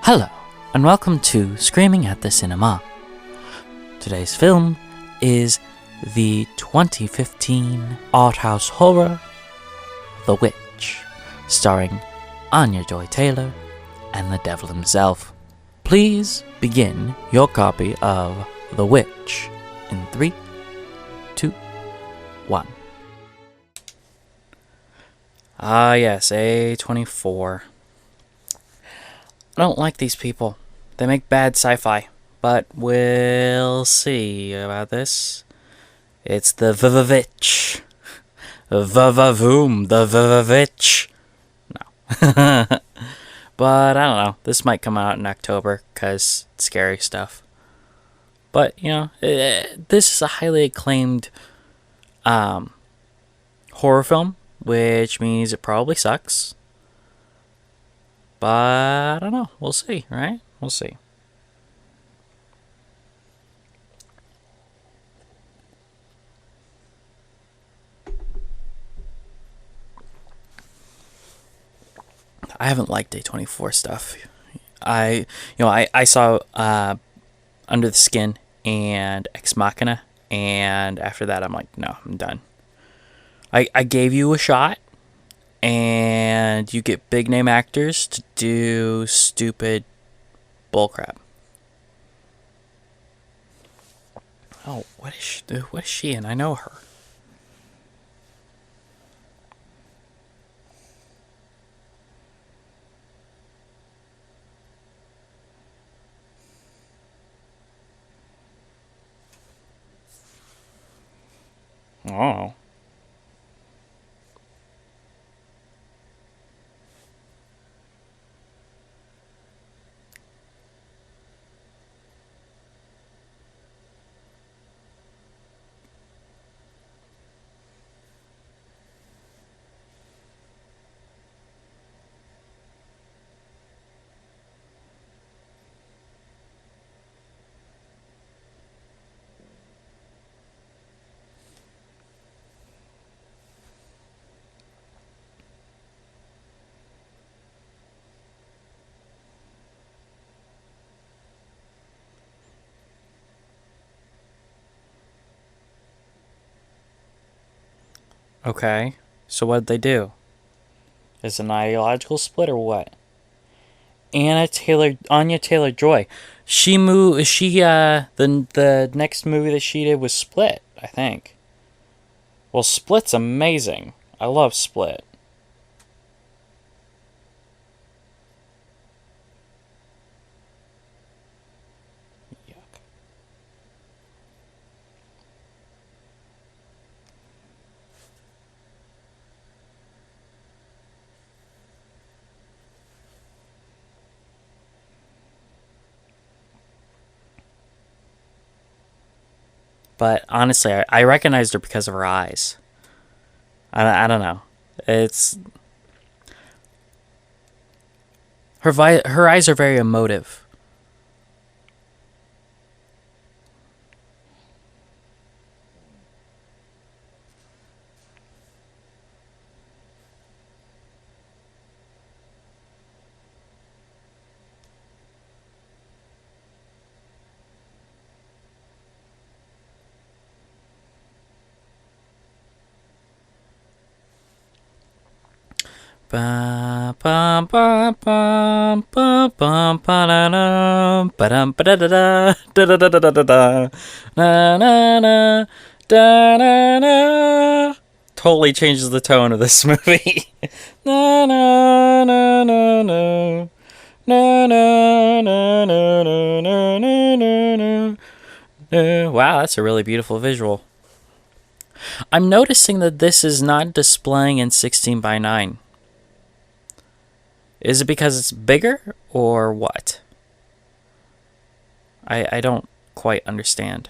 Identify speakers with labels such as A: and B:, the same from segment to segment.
A: Hello, and welcome to Screaming at the Cinema. Today's film is the 2015 art house horror, The Witch, starring Anya Joy-Taylor and the devil himself. Please begin your copy of The Witch in 3, 2, 1. Ah yes, A24. I don't like these people. They make bad sci-fi. But we'll see about this. It's the VVitch. VVavoom, the VVitch. No. But I don't know. This might come out in October because it's scary stuff. But, you know, this is a highly acclaimed horror film, which means it probably sucks. But I don't know. We'll see, right? We'll see. I haven't liked A24 stuff. I saw Under the Skin and Ex Machina, and after that I'm like, no, I'm done. I gave you a shot, and you get big name actors to do stupid bullcrap. Oh, what is she in? I know her. Oh. Okay. So what'd they do? Is it an ideological split or what? Anya Taylor-Joy. The next movie that she did was Split, I think. Well, Split's amazing. I love Split. Yuck. But honestly, I recognized her because of her eyes. I don't know. It's her eyes are very emotive. Ba ba ba ba ba ba ba da da ba dum ba da da da da da da da da da na na na da na na. Totally changes the tone of this movie. Na na na na na na na na na na na na na. Wow, that's a really beautiful visual. I'm noticing that this is not displaying in 16:9. Is it because it's bigger or what? I don't quite understand.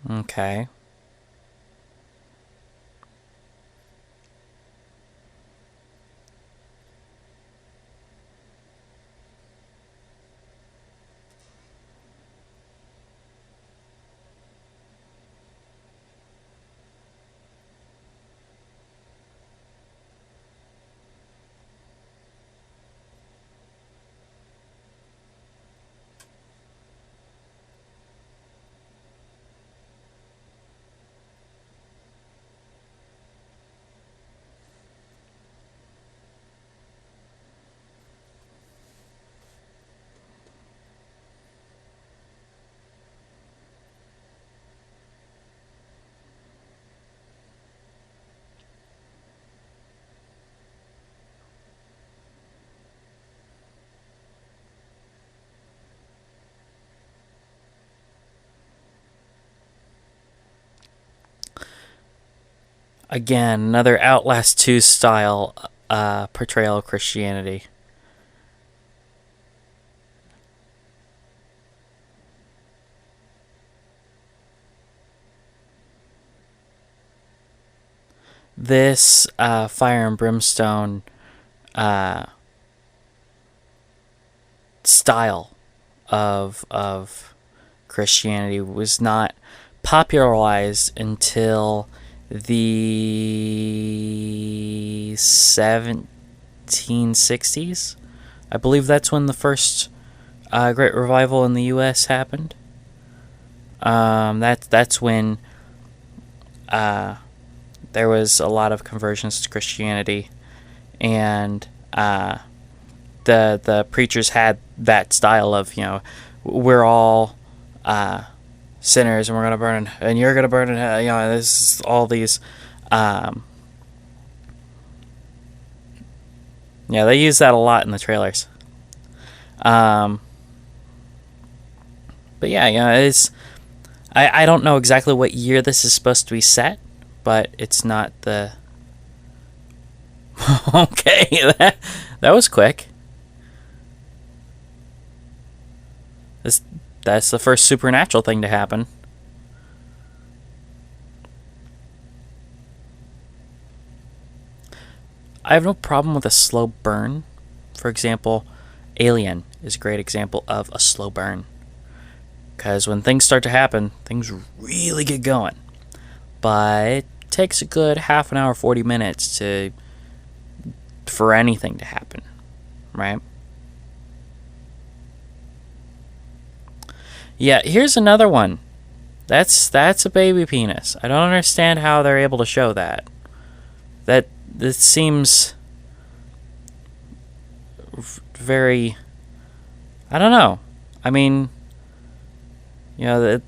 A: Okay. Again, another Outlast 2 style portrayal of Christianity. This Fire and Brimstone style of Christianity was not popularized until the 1760s. I believe that's when the first Great Revival in the U.S. happened. That's when there was a lot of conversions to Christianity, and the preachers had that style of, we're all sinners and we're gonna burn, and you're gonna burn in hell. This is all these. They use that a lot in the trailers. But it's. I don't know exactly what year this is supposed to be set, but it's not the. Okay, that was quick. That's the first supernatural thing to happen. I have no problem with a slow burn. For example, Alien is a great example of a slow burn. Because when things start to happen, things really get going. But it takes a good half an hour, 40 minutes for anything to happen, right? Yeah, here's another one. That's a baby penis. I don't understand how they're able to show that. This seems very. I don't know. I mean, I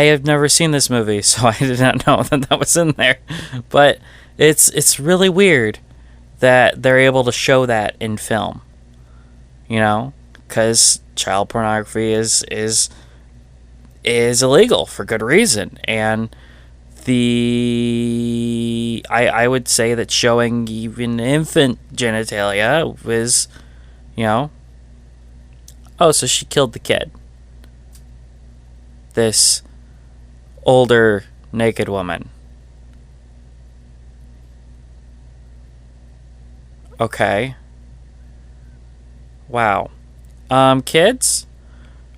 A: have never seen this movie, so I did not know that was in there. But it's really weird that they're able to show that in film. Because child pornography is illegal for good reason, and I would say that showing even infant genitalia was, oh, so she killed the kid. This older naked woman. Okay. Wow. Kids,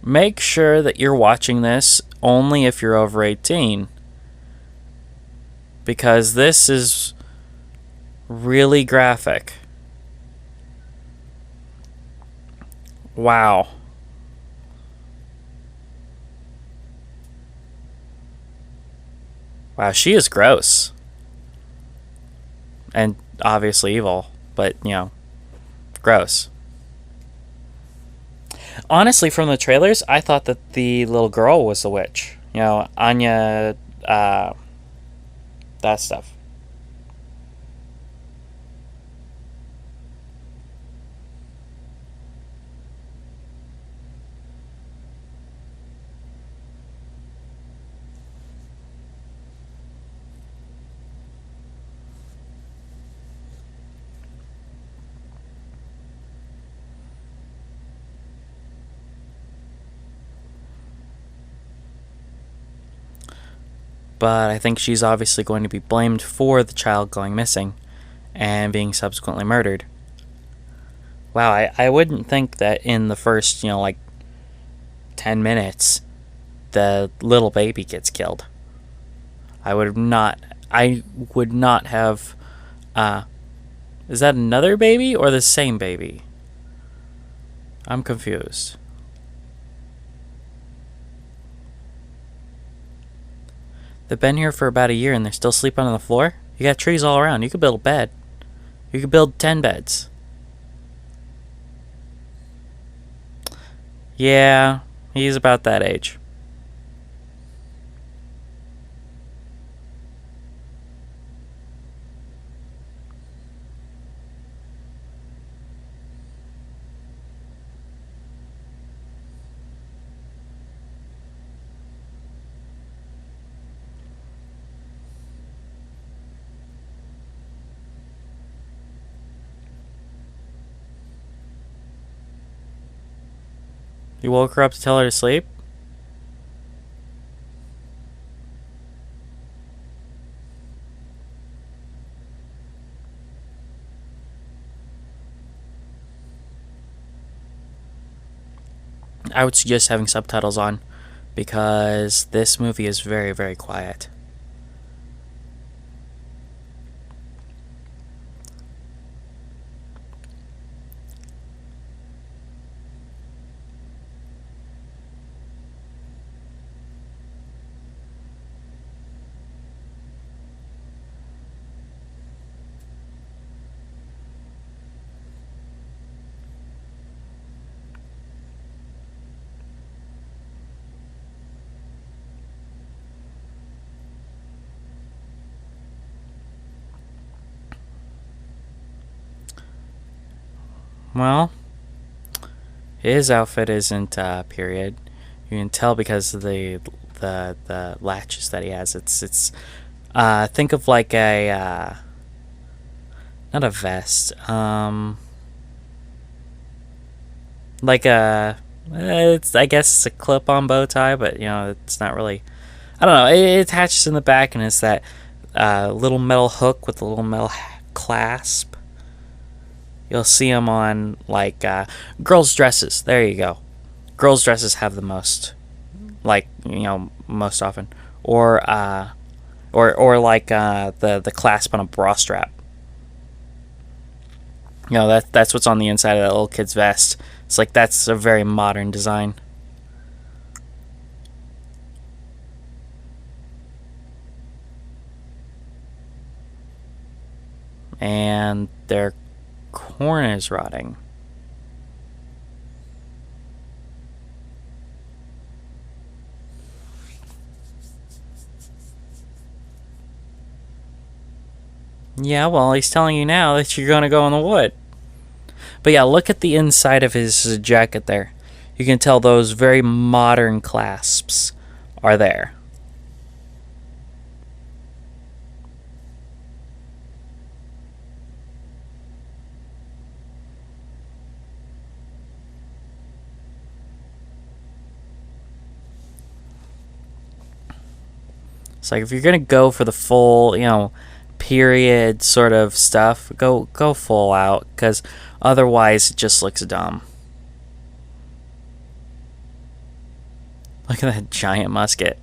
A: make sure that you're watching this only if you're over 18. Because this is really graphic. Wow. Wow, she is gross. And obviously evil, but, gross. Honestly, from the trailers, I thought that the little girl was the witch. Anya, that stuff. but I think she's obviously going to be blamed for the child going missing and being subsequently murdered. Wow, I wouldn't think that in the first, 10 minutes, the little baby gets killed. I would not have, is that another baby or the same baby? I'm confused. They've been here for about a year and they're still sleeping on the floor? You got trees all around. You could build a bed. You could build 10 beds. Yeah, he's about that age. You woke her up to tell her to sleep? I would suggest having subtitles on because this movie is very, very quiet. Well, his outfit isn't period. You can tell because of the latches that he has. It's think of like a not a vest. Like a it's I guess it's a clip-on bow tie, but it's not really. I don't know. It attaches in the back and it's that little metal hook with a little metal clasp. You'll see them on like girls' dresses. There you go. Girls' dresses have the most, most often, or like the clasp on a bra strap. That's what's on the inside of that little kid's vest. It's like that's a very modern design. And their corn is rotting. Yeah, well, he's telling you now that you're gonna go in the wood. But yeah, look at the inside of his jacket there. You can tell those very modern clasps are there. It's like if you're gonna go for the full, period sort of stuff, go full out, because otherwise it just looks dumb. Look at that giant musket.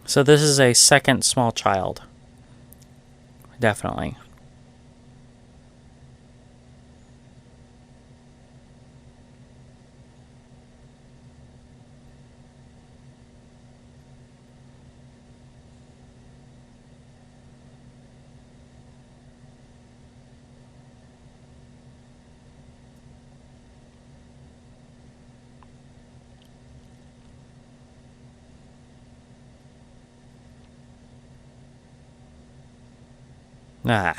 A: So this is a second small child. Definitely. Ah.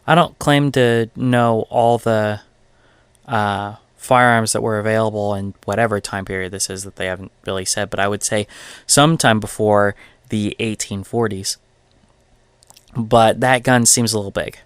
A: I don't claim to know all the firearms that were available in whatever time period this is that they haven't really said, but I would say sometime before the 1840s. But that gun seems a little big.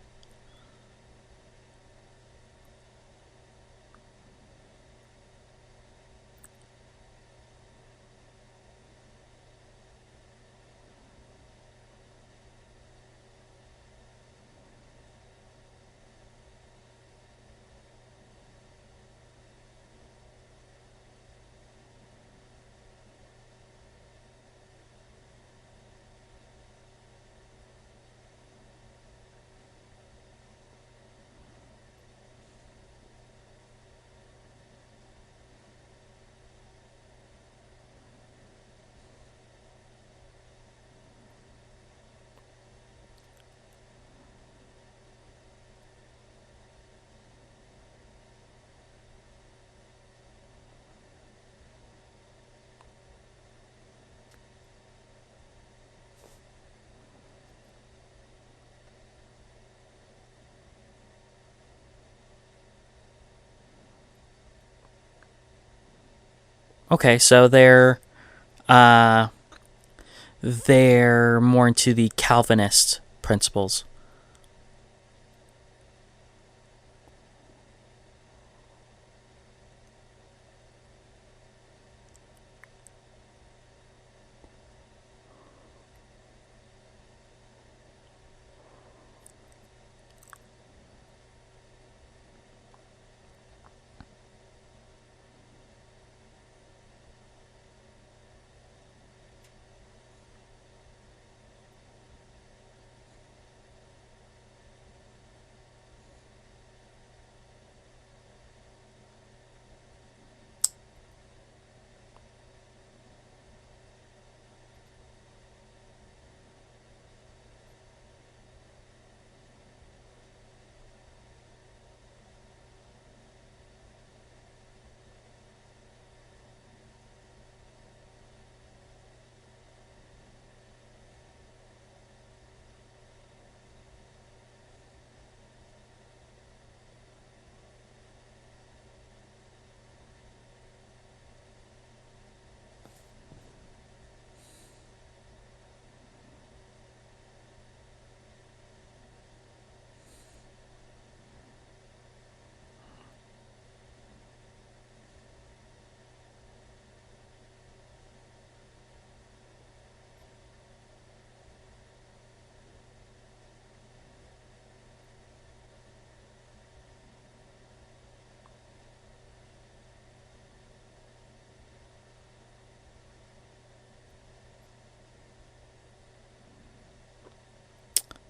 A: Okay, so they're more into the Calvinist principles.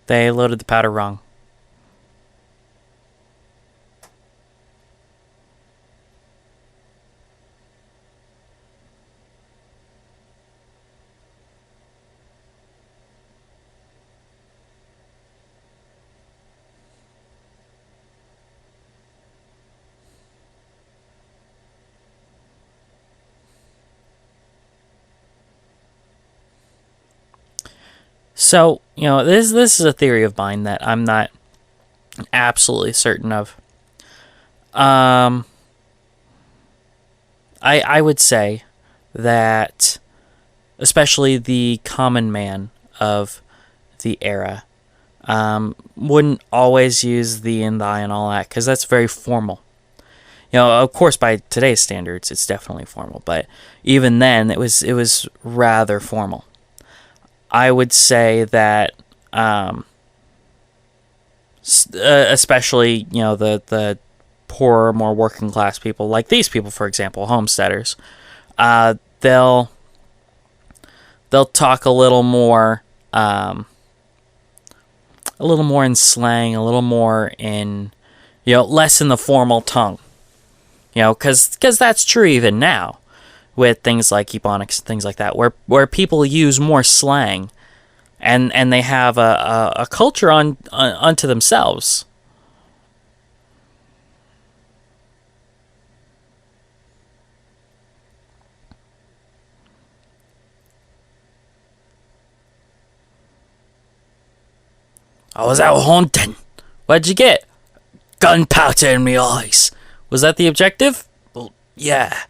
A: They loaded the powder wrong. So, this is a theory of mine that I'm not absolutely certain of. Um, I would say that, especially the common man of the era, wouldn't always use the and thy and all that, because that's very formal. Of course, by today's standards, it's definitely formal, but even then, it was rather formal. I would say that, especially the poorer, more working class people, like these people, for example, homesteaders, they'll talk a little more in slang, a little more in less in the formal tongue. Because that's true even now with things like ebonics and things like that, where people use more slang, and they have a culture unto themselves. I was out hunting What'd you get? Gunpowder in me eyes. Was that the objective? Well, yeah.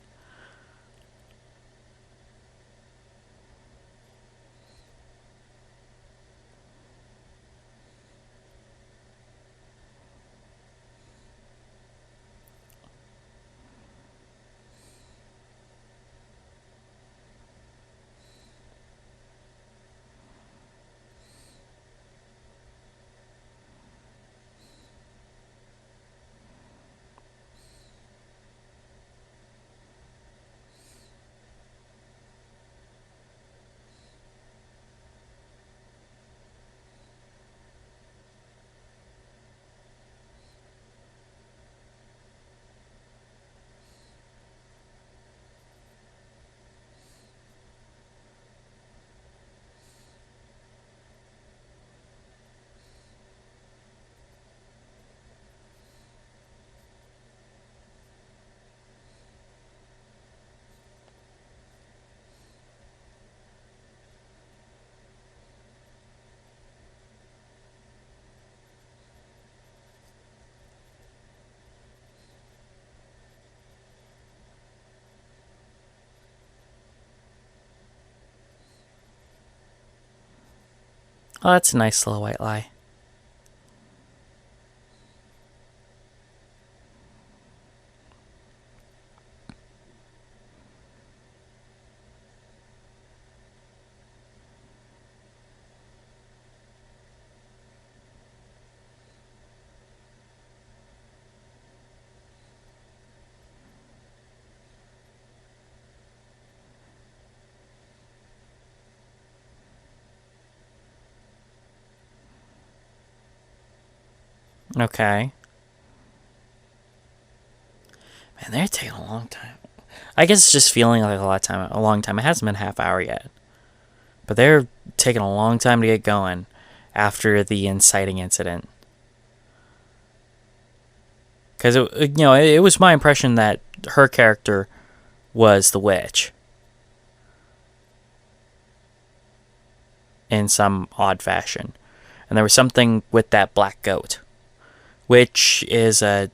A: Oh, that's a nice little white lie. Okay. Man, they're taking a long time. I guess it's just feeling like a long time. It hasn't been half hour yet. But they're taking a long time to get going after the inciting incident. Because, it was my impression that her character was the witch. In some odd fashion. And there was something with that black goat. Which is a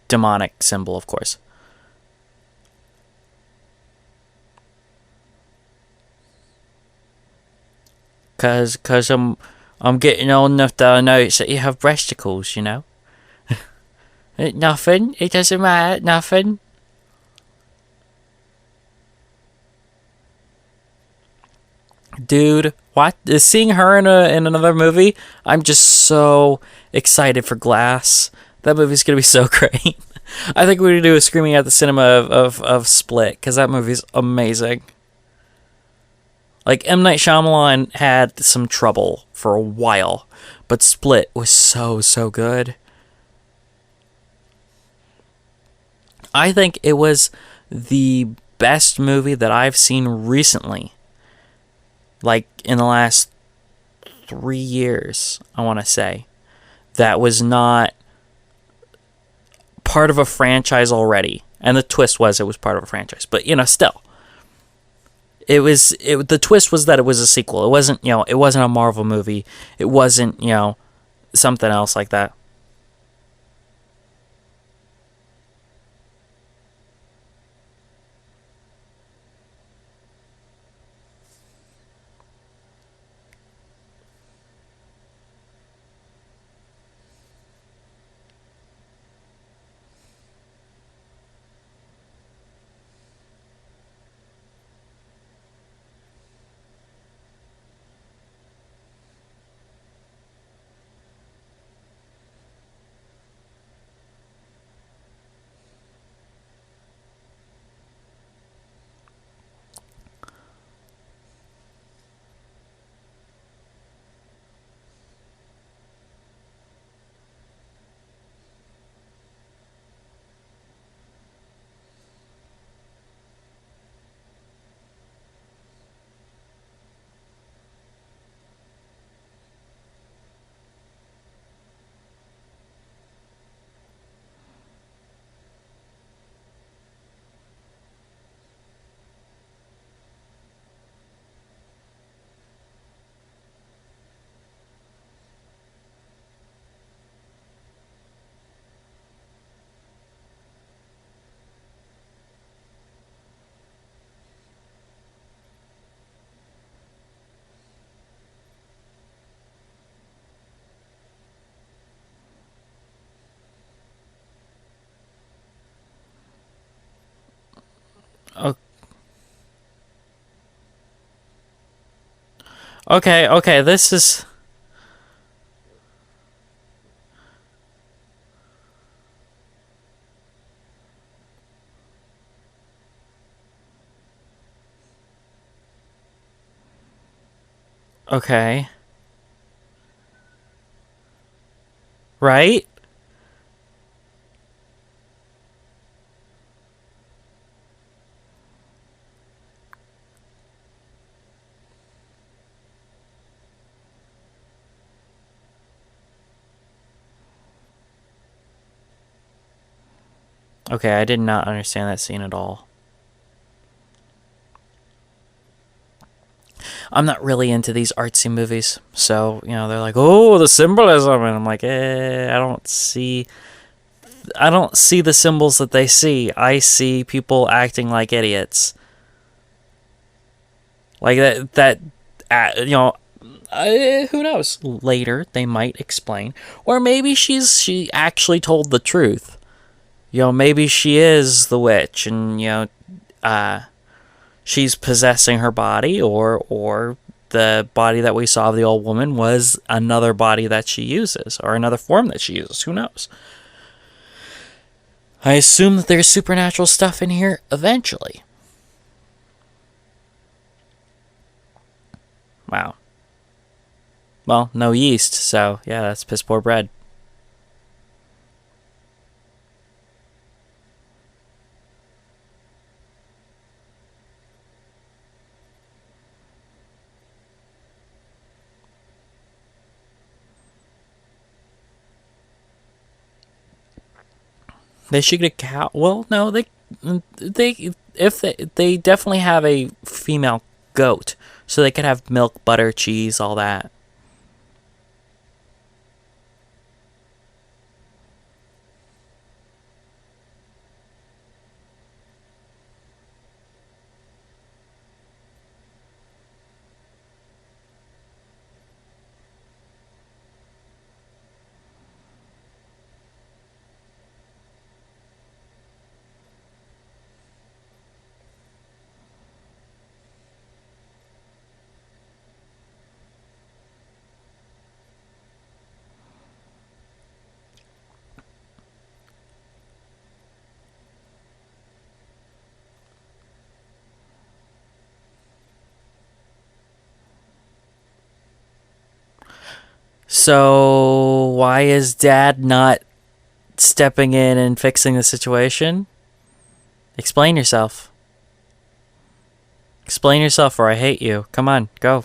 A: demonic symbol, of course. Cause I'm getting old enough that I notice that you have breasticles, you know? Nothing. It doesn't matter. Nothing. Dude, what? Seeing her in another movie, I'm just so excited for Glass. That movie's gonna be so great. I think we're gonna do a screaming at the cinema of Split, because that movie's amazing. Like, M. Night Shyamalan had some trouble for a while, but Split was so good. I think it was the best movie that I've seen recently. Like, in the last 3 years, I want to say. That was not part of a franchise already. And the twist was it was part of a franchise. But, still. The twist was that it was a sequel. It wasn't, it wasn't a Marvel movie. It wasn't, something else like that. Okay, this is... Okay. Right? Okay, I did not understand that scene at all. I'm not really into these artsy movies, so they're like, "Oh, the symbolism," and I'm like, I don't see the symbols that they see. I see people acting like idiots, like that. Who knows? Later, they might explain, or maybe she actually told the truth. Maybe she is the witch, and she's possessing her body, or the body that we saw of the old woman was another body that she uses, or another form that she uses. Who knows? I assume that there's supernatural stuff in here eventually. Wow. Well, no yeast, so yeah, that's piss poor bread. They should get a cow. Well, no, they definitely have a female goat, so they could have milk, butter, cheese, all that. So why is Dad not stepping in and fixing the situation? Explain yourself. Explain yourself, or I hate you. Come on, go.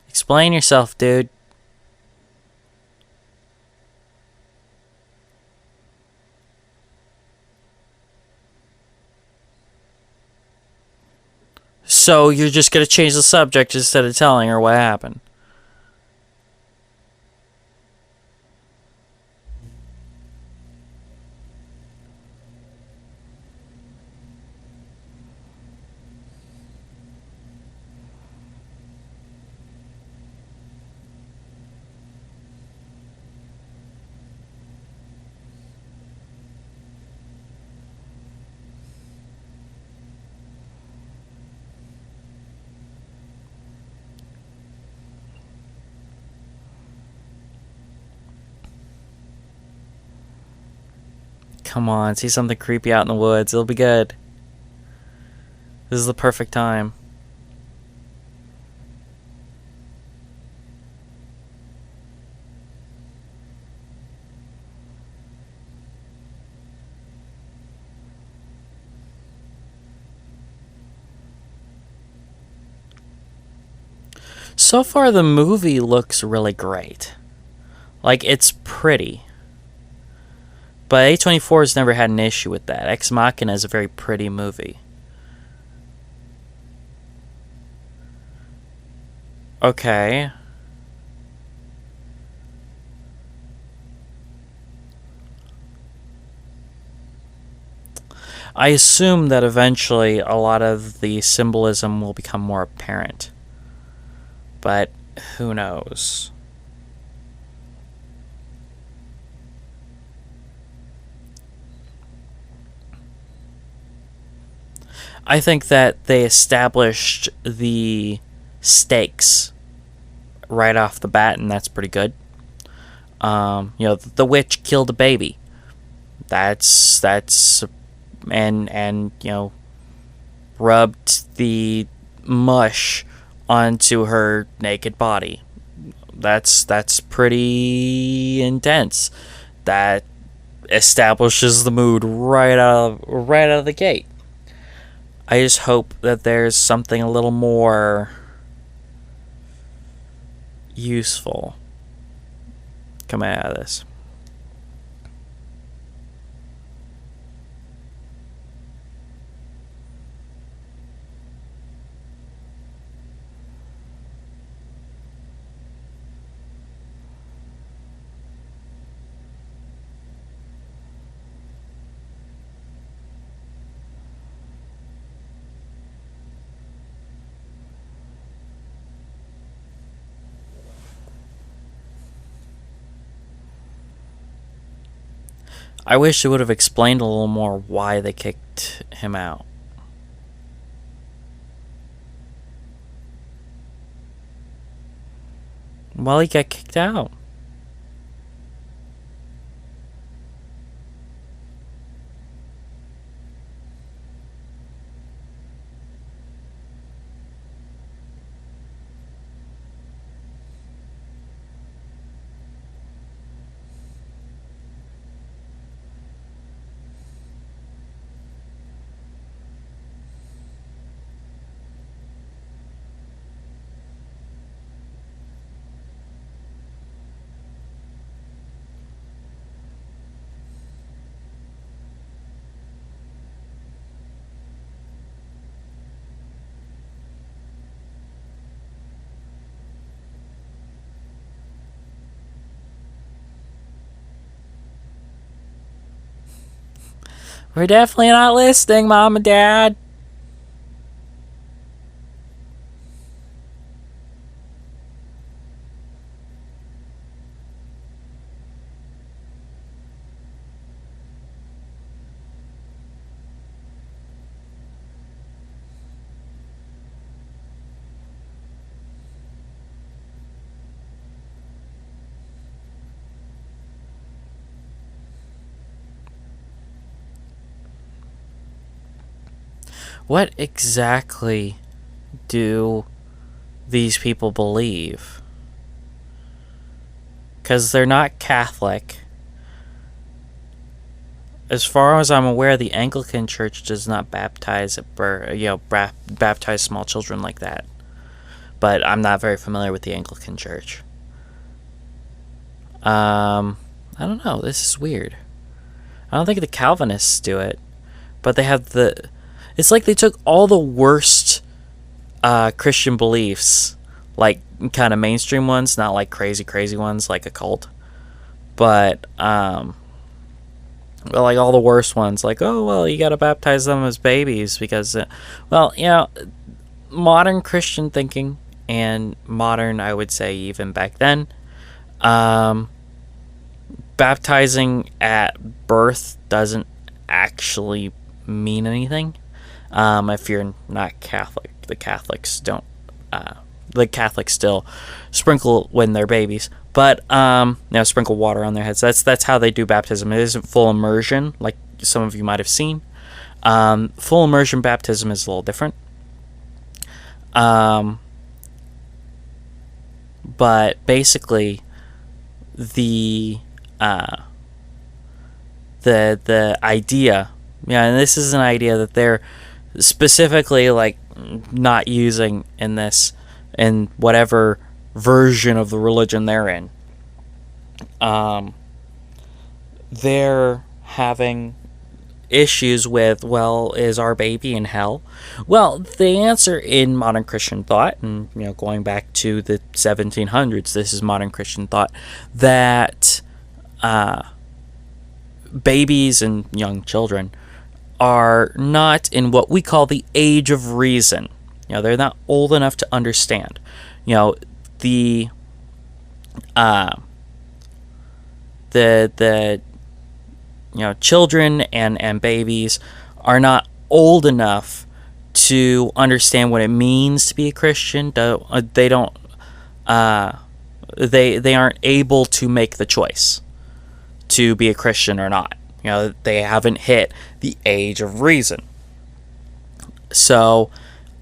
A: Explain yourself, dude. So you're just gonna change the subject instead of telling her what happened. Come on, see something creepy out in the woods. It'll be good. This is the perfect time. So far, the movie looks really great. Like, it's pretty. But A24 has never had an issue with that. Ex Machina is a very pretty movie. Okay. I assume that eventually a lot of the symbolism will become more apparent. But who knows? I think that they established the stakes right off the bat, and that's pretty good. The witch killed a baby. That's and rubbed the mush onto her naked body. That's pretty intense. That establishes the mood right out of the gate. I just hope that there's something a little more useful coming out of this. I wish they would have explained a little more why they kicked him out. Well, he got kicked out. We're definitely not listening, Mom and Dad. What exactly do these people believe? Because they're not Catholic. As far as I'm aware, the Anglican Church does not baptize baptize small children like that. But I'm not very familiar with the Anglican Church. I don't know. This is weird. I don't think the Calvinists do it, but they have the. It's like they took all the worst Christian beliefs, like kind of mainstream ones, not like crazy ones like a cult, but like all the worst ones, like, oh well, you gotta baptize them as babies because, modern Christian thinking and modern, I would say even back then, baptizing at birth doesn't actually mean anything. If you're not Catholic, the Catholics don't. The Catholics still sprinkle when they're babies, but sprinkle water on their heads. That's how they do baptism. It isn't full immersion like some of you might have seen. Full immersion baptism is a little different. But basically, the idea, and this is an idea that they're specifically like not using in whatever version of the religion they're in. They're having issues with, well, is our baby in hell? Well, the answer in modern Christian thought, and going back to the 1700s, this is modern Christian thought, that babies and young children are not in what we call the age of reason. They're not old enough to understand. the the children and babies are not old enough to understand what it means to be a Christian. They don't they aren't able to make the choice to be a Christian or not. They haven't hit the age of reason. So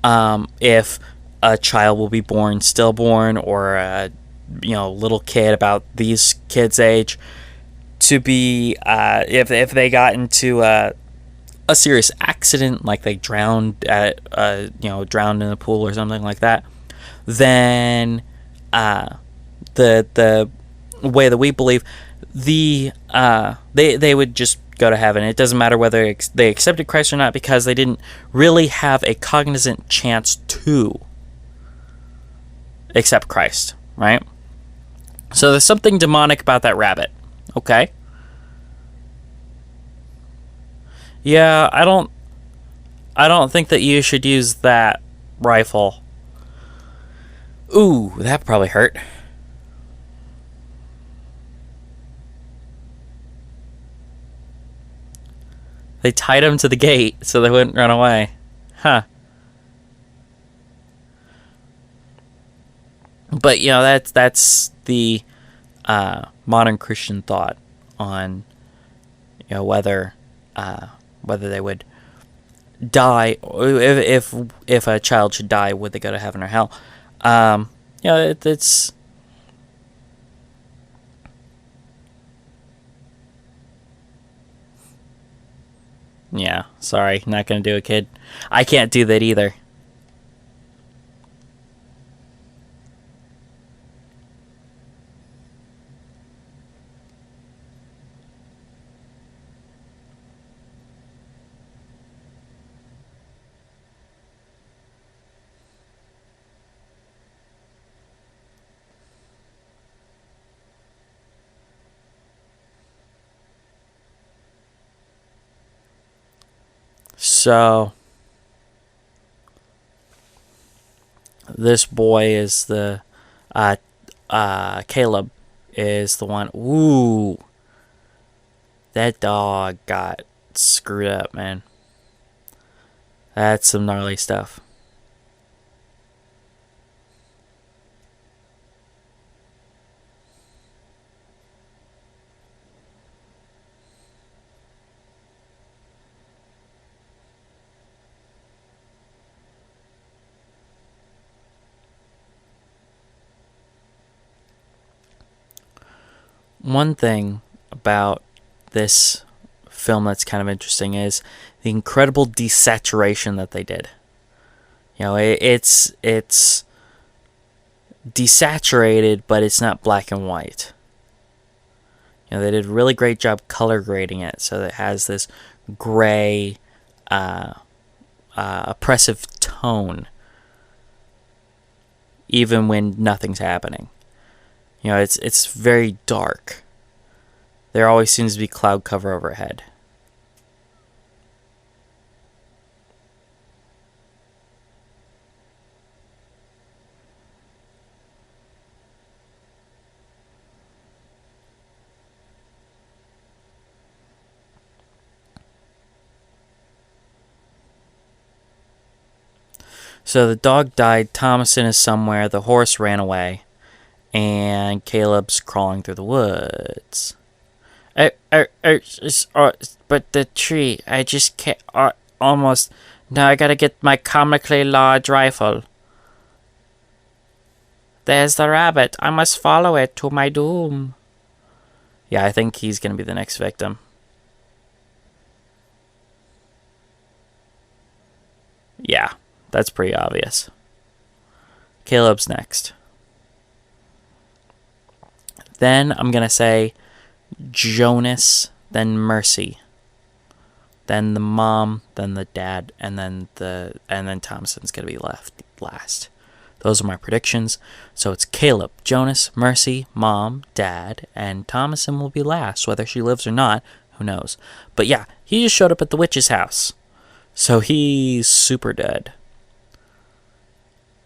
A: if a child will be born stillborn, or a little kid about these kids' age, to be if they got into a serious accident, like they drowned drowned in a pool or something like that, then the way that we believe, they would just go to heaven. It doesn't matter whether they accepted Christ or not, because they didn't really have a cognizant chance to accept Christ, right? So there's something demonic about that rabbit. Okay. Yeah, I don't think that you should use that rifle. Ooh, that probably hurt. They tied him to the gate so they wouldn't run away. Huh. But that's the modern Christian thought on whether they would die, if a child should die, would they go to heaven or hell? It's yeah. Sorry, not gonna do it, kid. I can't do that either. So this boy is the Caleb is the one. Ooh, that dog got screwed up, man. That's some gnarly stuff. One thing about this film that's kind of interesting is the incredible desaturation that they did. It's desaturated, but it's not black and white. They did a really great job color grading it, so it has this gray, oppressive tone, even when nothing's happening. It's very dark. There always seems to be cloud cover overhead. So the dog died, Thomason is somewhere, the horse ran away, and Caleb's crawling through the woods. But the tree, I just can't, almost, now I gotta get my comically large rifle. There's the rabbit, I must follow it to my doom. Yeah, I think he's gonna be the next victim. Yeah, that's pretty obvious. Caleb's next. Then I'm going to say Jonas, then Mercy, then the mom, then the dad, and then Thomason's going to be left last. Those are my predictions. So it's Caleb, Jonas, Mercy, mom, dad, and Thomason will be last. Whether she lives or not, who knows. But yeah, he just showed up at the witch's house. So he's super dead.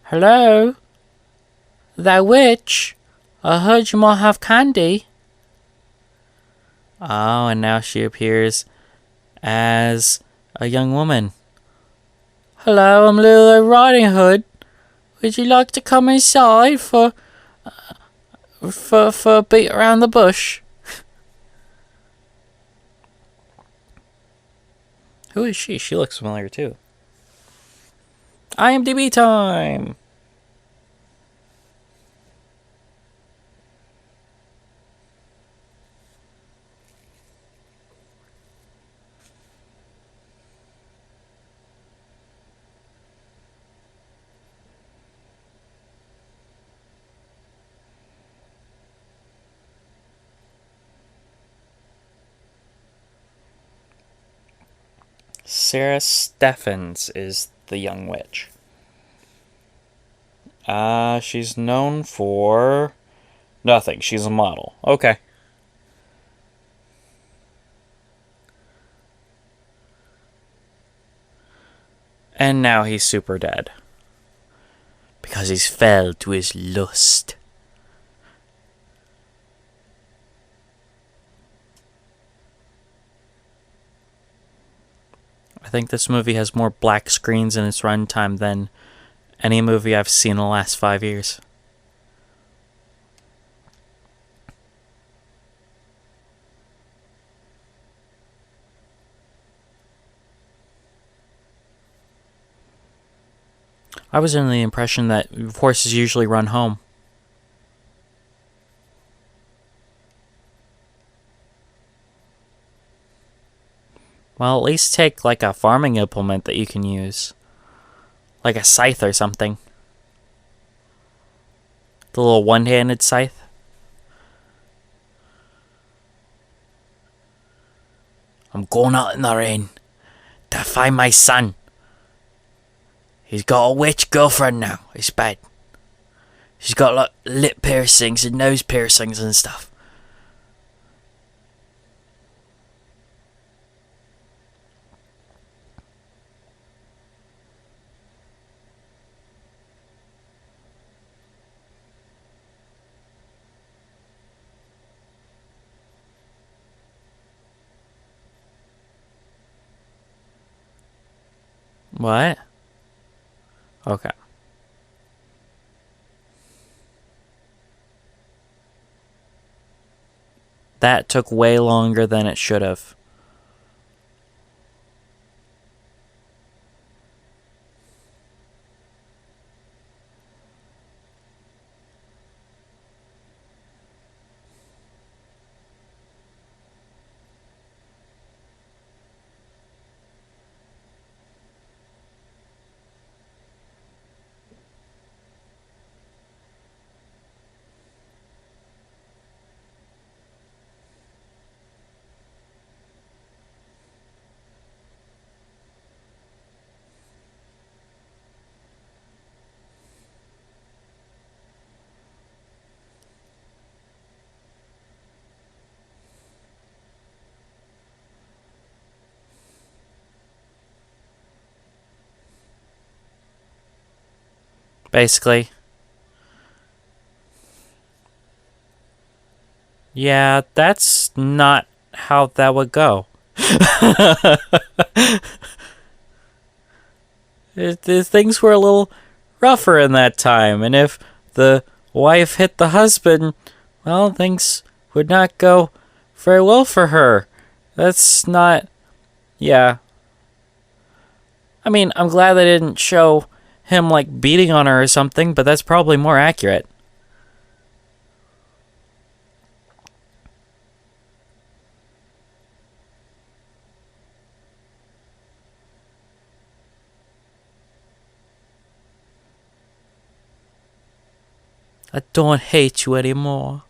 A: Hello? The witch? I heard you might have candy. Oh, and now she appears as a young woman. Hello, I'm Little Riding Hood. Would you like to come inside for a beat around the bush? Who is she? She looks familiar too. IMDb time! Sarah Steffens is the young witch. She's known for nothing. She's a model. Okay. And now he's super dead. Because he's fell to his lust. I think this movie has more black screens in its runtime than any movie I've seen in the last 5 years. I was under the impression that horses usually run home. Well, at least take like a farming implement that you can use. Like a scythe or something. The little one-handed scythe. I'm going out in the rain to find my son. He's got a witch girlfriend now. It's bad. She's got like lip piercings and nose piercings and stuff. What? Okay. That took way longer than it should have. Basically. Yeah, that's not how that would go. Things were a little rougher in that time, and if the wife hit the husband, well, things would not go very well for her. That's not... Yeah. I mean, I'm glad they didn't show him, like, beating on her or something, but that's probably more accurate. I don't hate you anymore.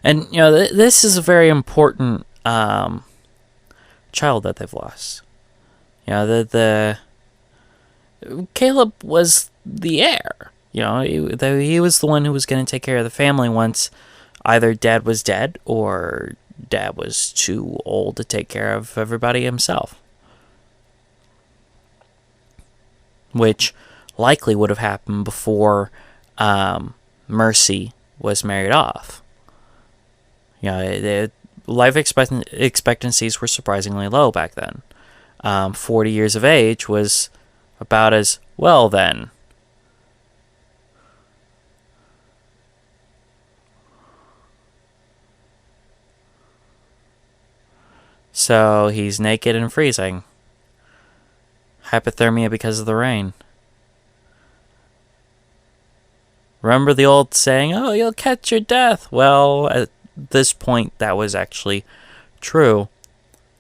A: And, you know, this is a very important child that they've lost. You know, the Caleb was the heir. he was the one who was going to take care of the family once either dad was dead or dad was too old to take care of everybody himself. Which likely would have happened before Mercy was married off. Life expectancies were surprisingly low back then. 40 years of age was about as well then. So he's naked and freezing. Hypothermia because of the rain. Remember the old saying, oh, you'll catch your death? Well, at this point, that was actually true.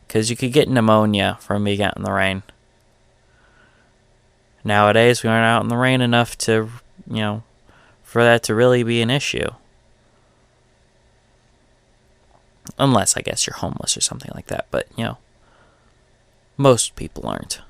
A: Because you could get pneumonia from being out in the rain. Nowadays, we aren't out in the rain enough to, for that to really be an issue. Unless, I guess, you're homeless or something like that. But, most people aren't.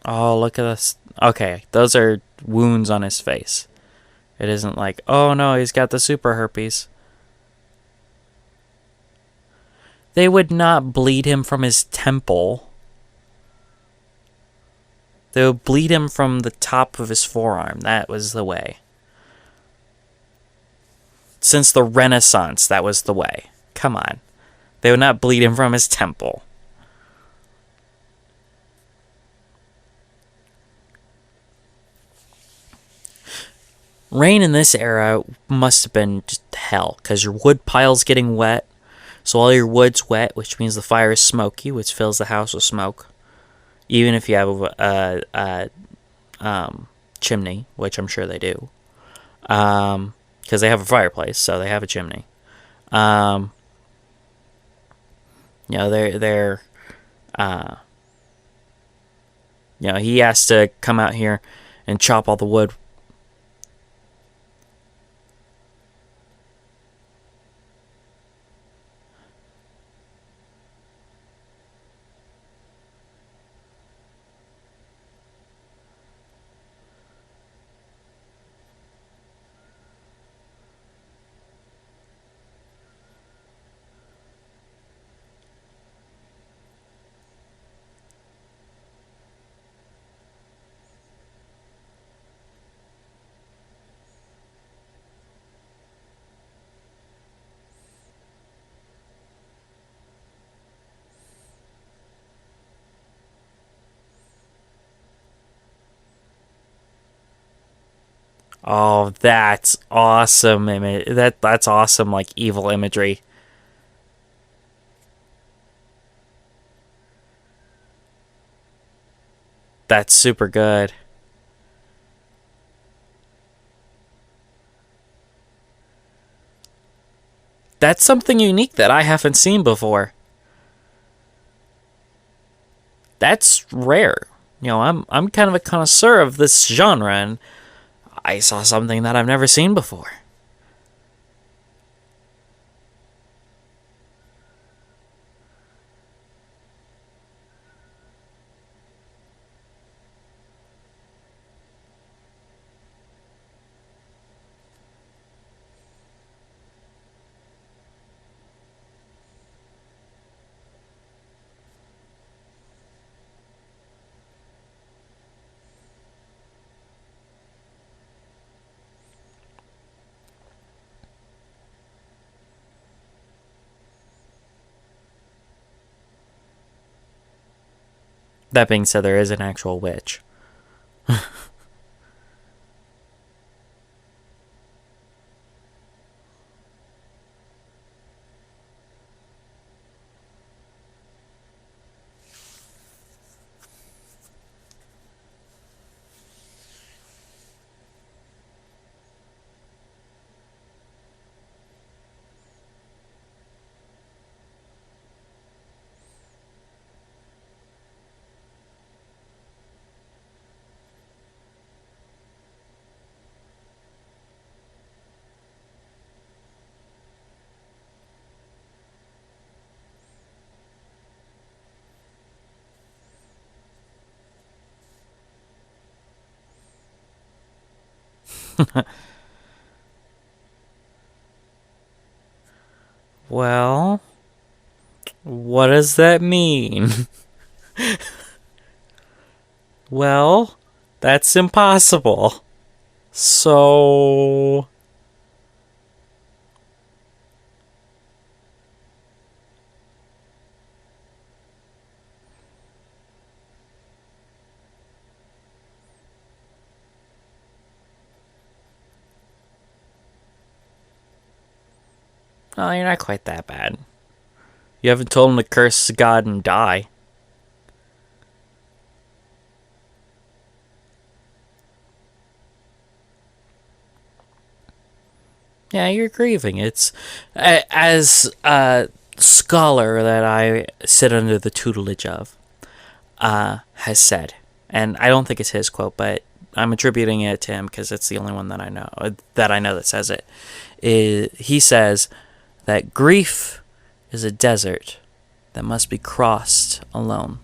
A: Oh, look at this. Okay, those are wounds on his face. It isn't like, oh no, he's got the super herpes. They would not bleed him from his temple. They would bleed him from the top of his forearm. That was the way. Since the Renaissance, that was the way. Come on. They would not bleed him from his temple. Rain in this era must have been just hell, because your wood pile's getting wet. So all your wood's wet, which means the fire is smoky, which fills the house with smoke. Even if you have a chimney, which I'm sure they do. Because they have a fireplace, so they have a chimney. They're he has to come out here and chop all the wood. Oh, that's awesome. That's awesome, like, evil imagery. That's super good. That's something unique that I haven't seen before. That's rare. I'm kind of a connoisseur of this genre, and I saw something that I've never seen before. That being said, there is an actual witch. Well, what does that mean? Well, that's impossible. So... No, you're not quite that bad. You haven't told him to curse God and die. Yeah, you're grieving. It's as a scholar that I sit under the tutelage of has said, and I don't think it's his quote, but I'm attributing it to him because it's the only one that I know that says it. He says that grief is a desert that must be crossed alone.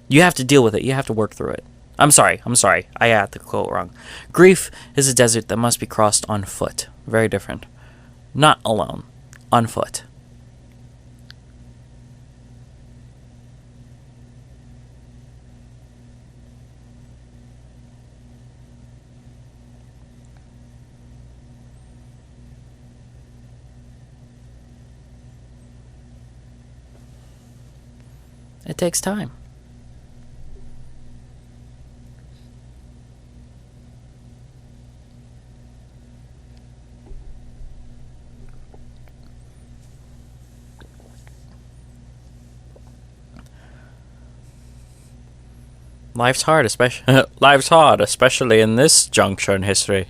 A: You have to deal with it. You have to work through it. I'm sorry. I had the quote wrong. Grief is a desert that must be crossed on foot. Very different. Not alone. On foot. It takes time. Life's hard, especially in this juncture in history.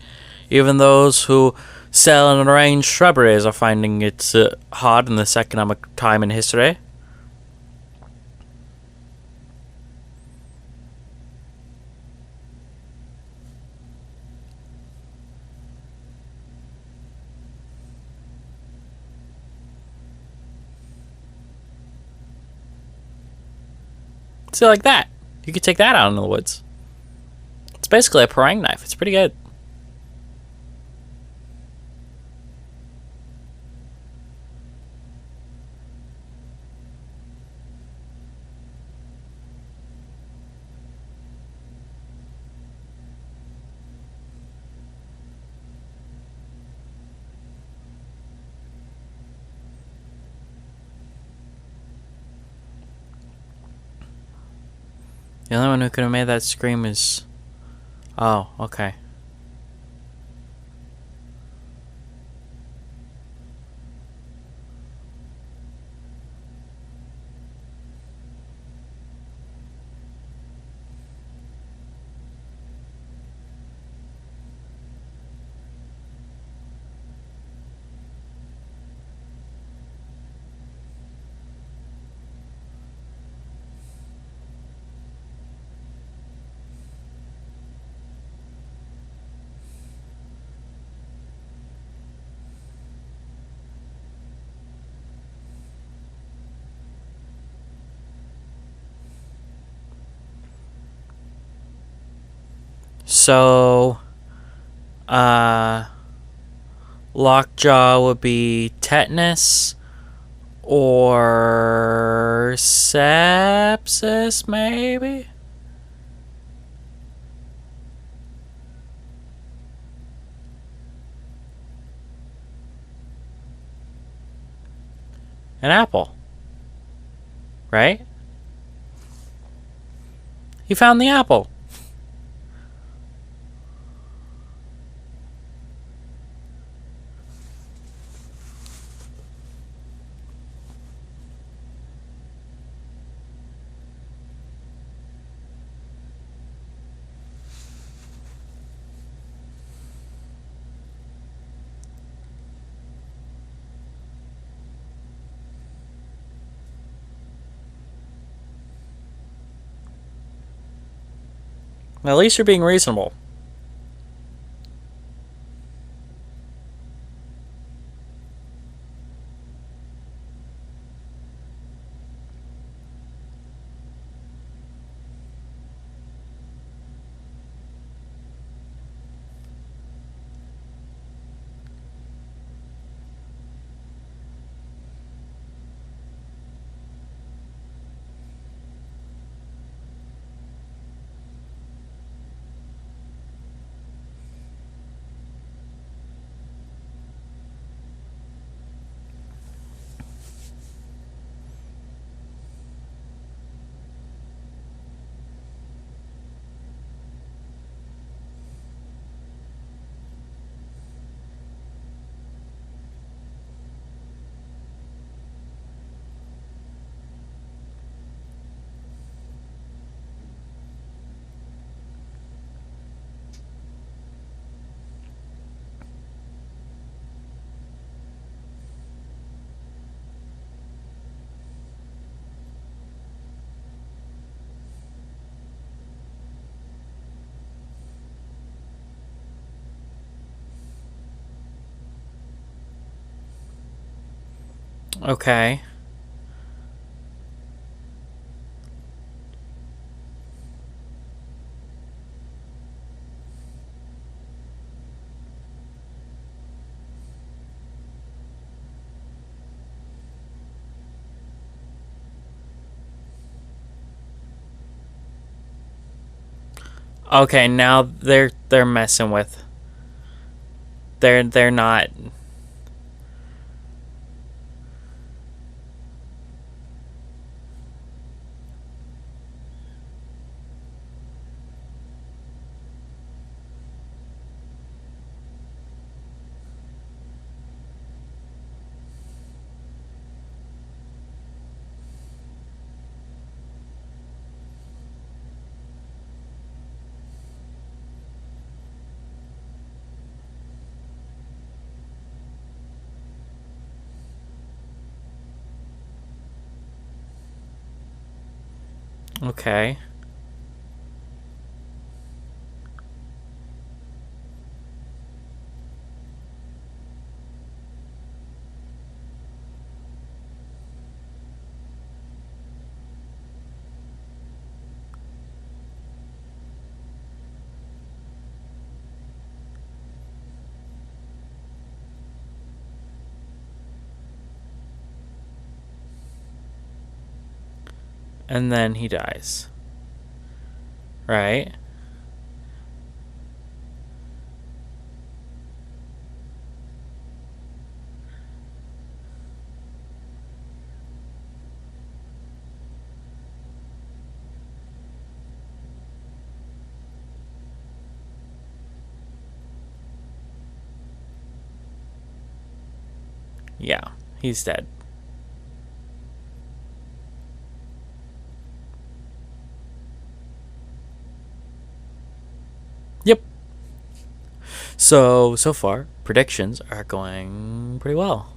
A: Even those who sell and arrange shrubberies are finding it hard in this economic time in history. See, like that. You could take that out in the woods. It's basically a parang knife. It's pretty good. The only one who could have made that scream is... Oh, okay. So, lockjaw would be tetanus or sepsis, maybe? An apple. Right? He found the apple. At least you're being reasonable. Okay. Okay, now they're messing with. They're not. Okay. And then he dies. Right? Yeah, he's dead. Yep. So far, predictions are going pretty well.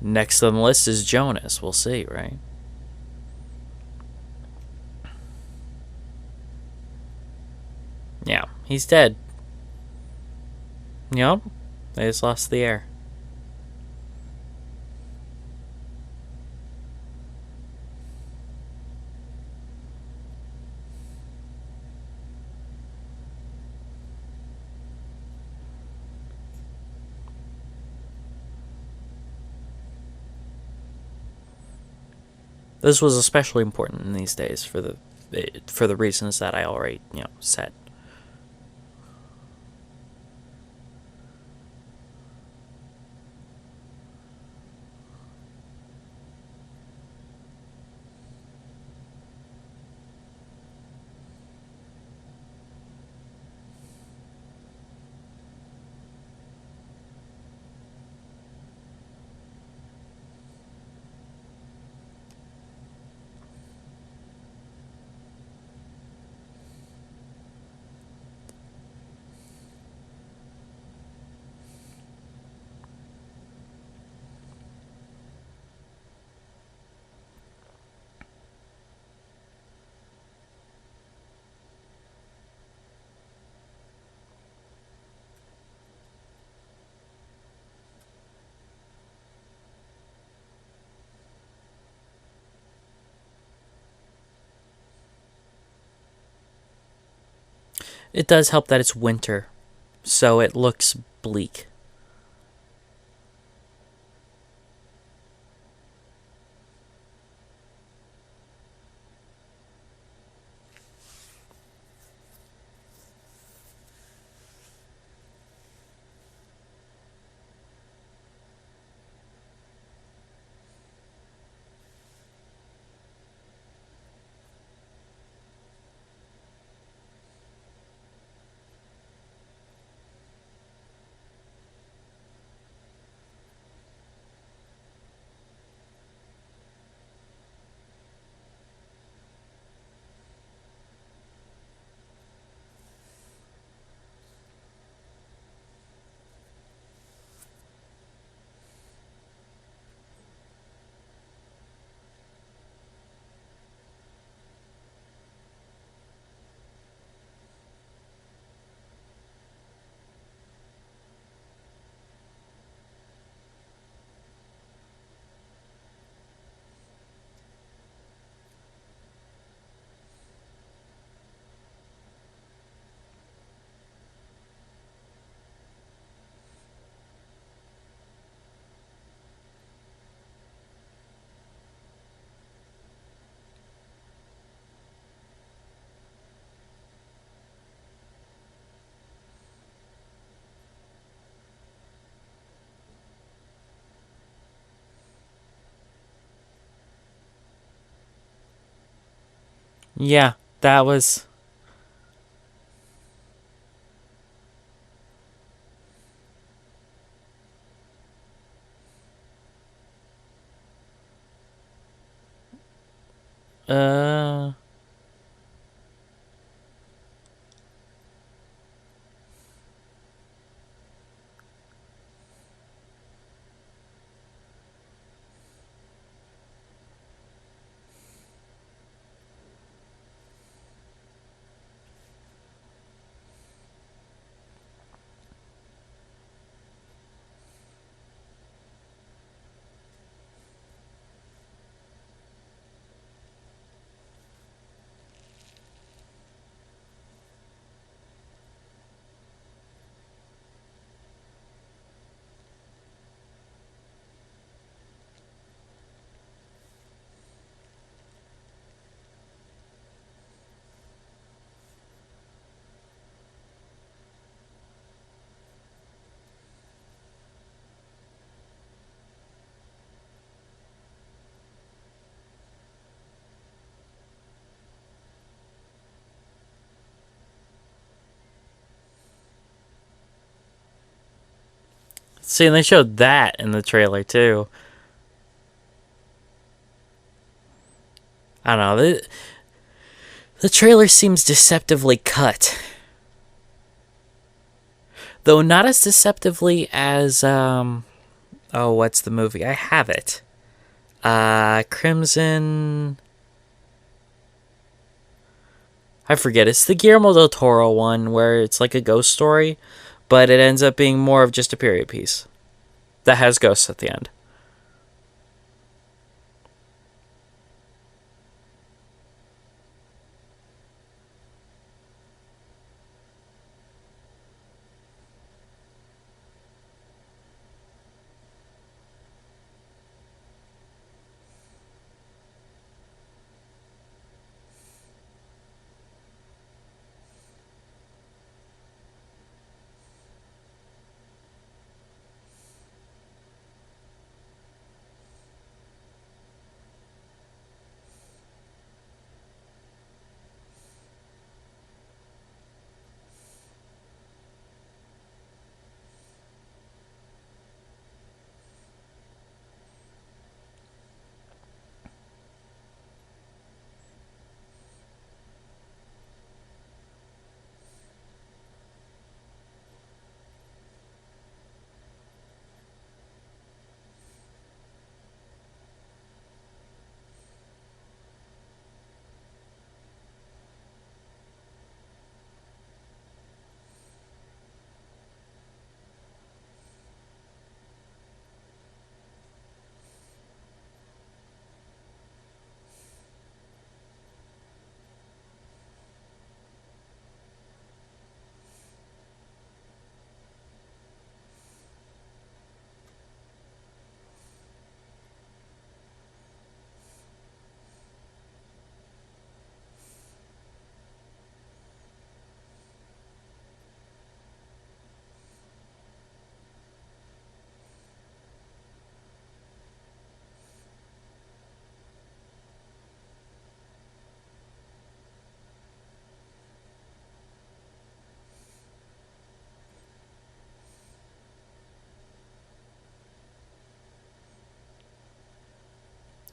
A: Next on the list is Jonas. We'll see, right? Yeah, he's dead. Yep. They just lost the air. This was especially important in these days for the reasons that I already said. It does help that it's winter, so it looks bleak. Yeah, that was. Uh. See, and they showed that in the trailer too. I don't know. The trailer seems deceptively cut. Though not as deceptively as oh, what's the movie? I have it. Crimson. I forget. It's the Guillermo del Toro one where it's like a ghost story, but it ends up being more of just a period piece that has ghosts at the end.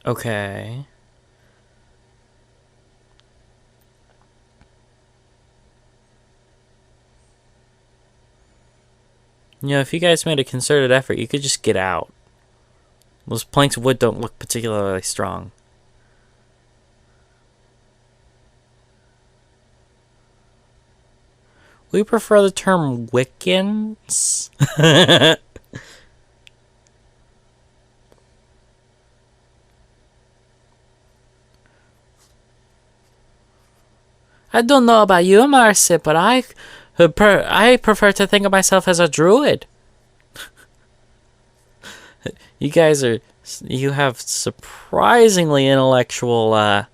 A: Okay. You know, if you guys made a concerted effort, you could just get out. Those planks of wood don't look particularly strong. We prefer the term Wiccans. I don't know about you, Marcy, but I prefer to think of myself as a druid. You guys you have surprisingly intellectual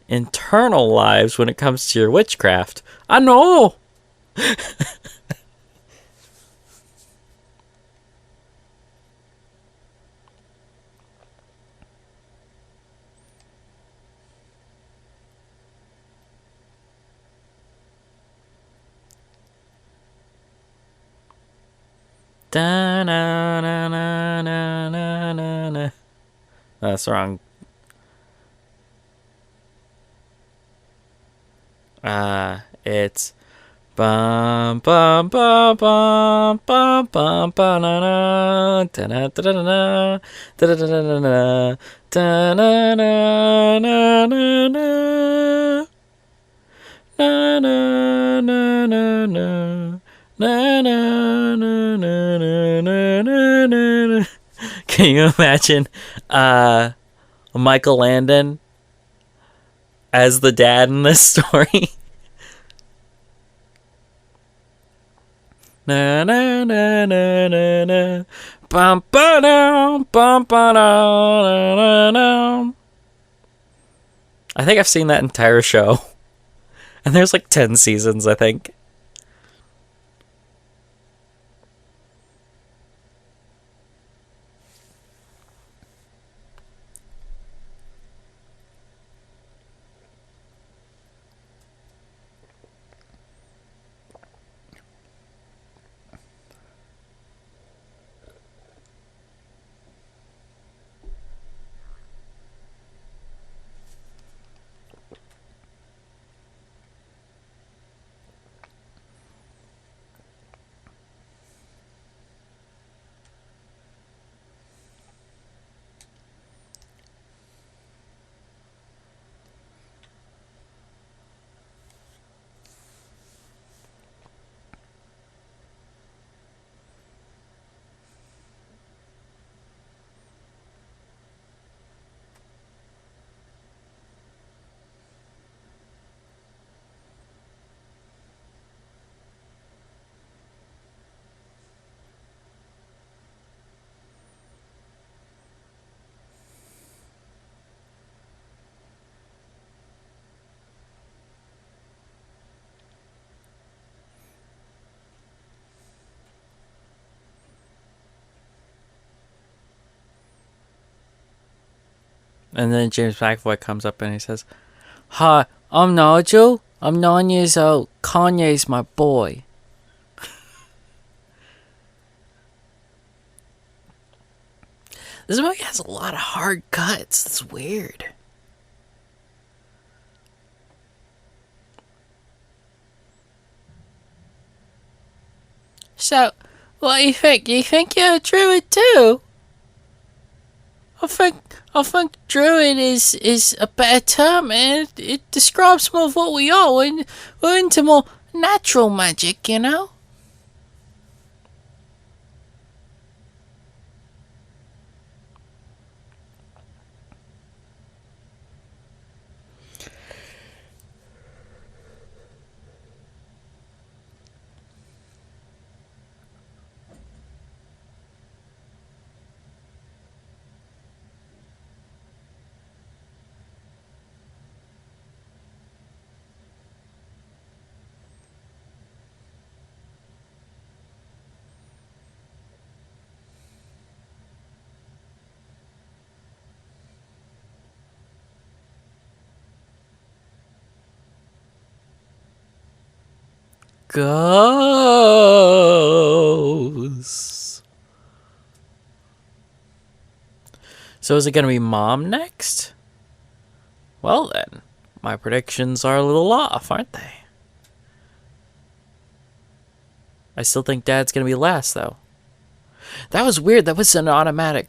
A: internal lives when it comes to your witchcraft. I know. Da na na na na na na na. That's wrong. It's bum bum bum bum bum bum ba na na da na da da da da da da da da da na na na na na na na na na na. Na, na, na, na, na, na, na, na. Can you imagine Michael Landon as the dad in this story? Na na na na na na. Bum ba dum bum ba dum. I think I've seen that entire show, and there's like 10 seasons, I think. And then James McAvoy comes up and he says, "Hi, I'm Nigel. I'm 9 years old. Kanye's my boy." This movie has a lot of hard cuts. It's weird. So, what do you think? You think you're a druid too? I think druid is a better term, and it describes more of what we are. We're into more natural magic, you know? Goes. So is it going to be Mom next? Well then, my predictions are a little off, aren't they? I still think Dad's going to be last, though. That was weird. That was an automatic.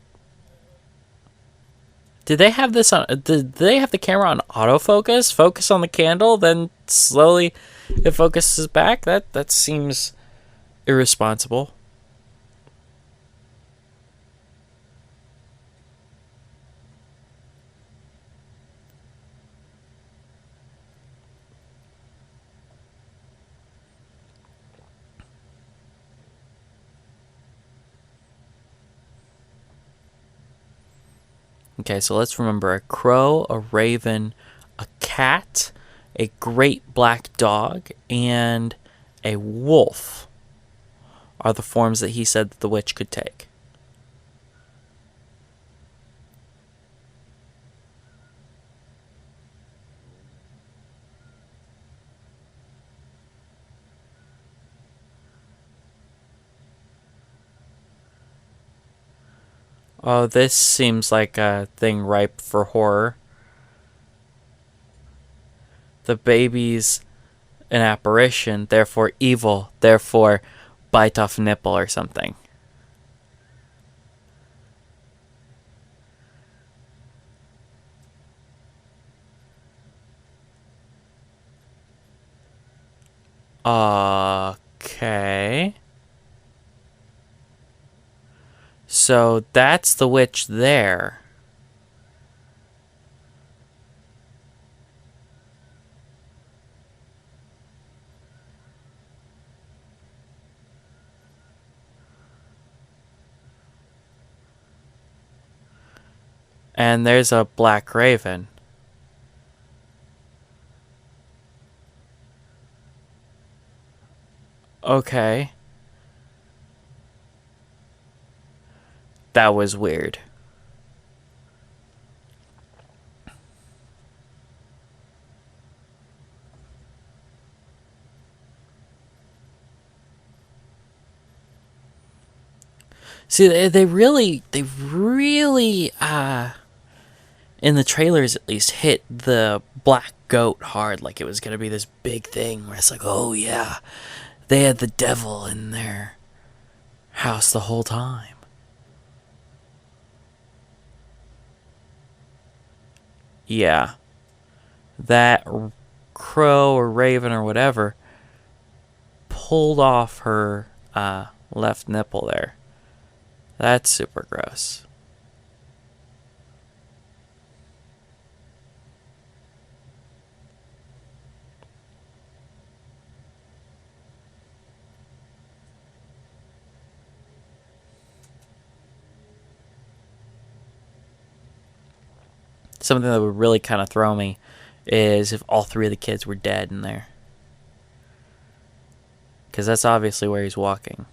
A: Did they have this on? Did they have the camera on autofocus? Focus on the candle, then slowly it focuses back? That seems irresponsible. Okay, so let's remember a crow, a raven, a cat, a great black dog, and a wolf are the forms that he said that the witch could take. Oh, this seems like a thing ripe for horror. The baby's an apparition, therefore evil, therefore bite off nipple or something. Okay. So that's the witch there. And there's a black raven. Okay. That was weird. See, they really, in the trailers at least, hit the black goat hard, like it was gonna be this big thing where it's like, oh yeah, they had the devil in their house the whole time. Yeah. That crow or raven or whatever pulled off her left nipple there. That's super gross. Something that would really kind of throw me is if all three of the kids were dead in there. Because that's obviously where he's walking.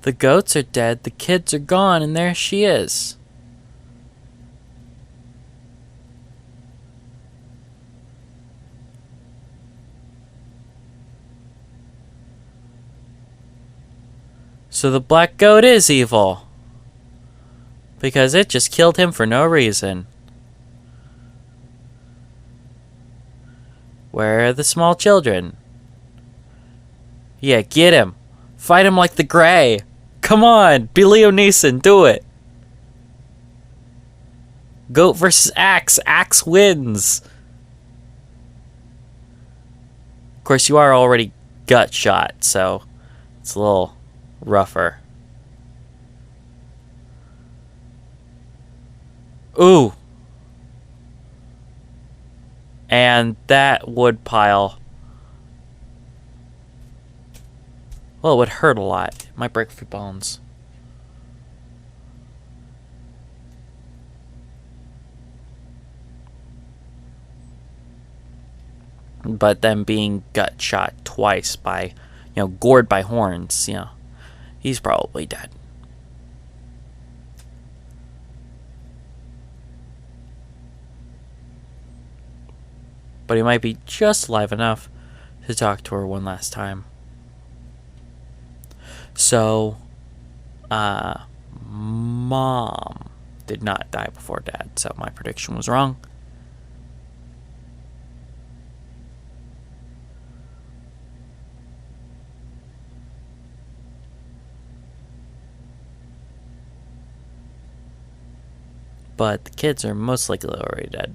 A: The goats are dead, the kids are gone, and there she is. So the black goat is evil. Because it just killed him for no reason. Where are the small children? Yeah, get him. Fight him like the Gray. Come on, be Liam Neeson, do it. Goat versus Axe. Axe wins. Of course, you are already gut shot, so it's a little rougher. Ooh. And that wood pile. Well, it would hurt a lot. It might break a few bones. But then being gut shot twice by, gored by horns, he's probably dead. But he might be just alive enough to talk to her one last time. So, Mom did not die before Dad, so my prediction was wrong. But the kids are most likely already dead.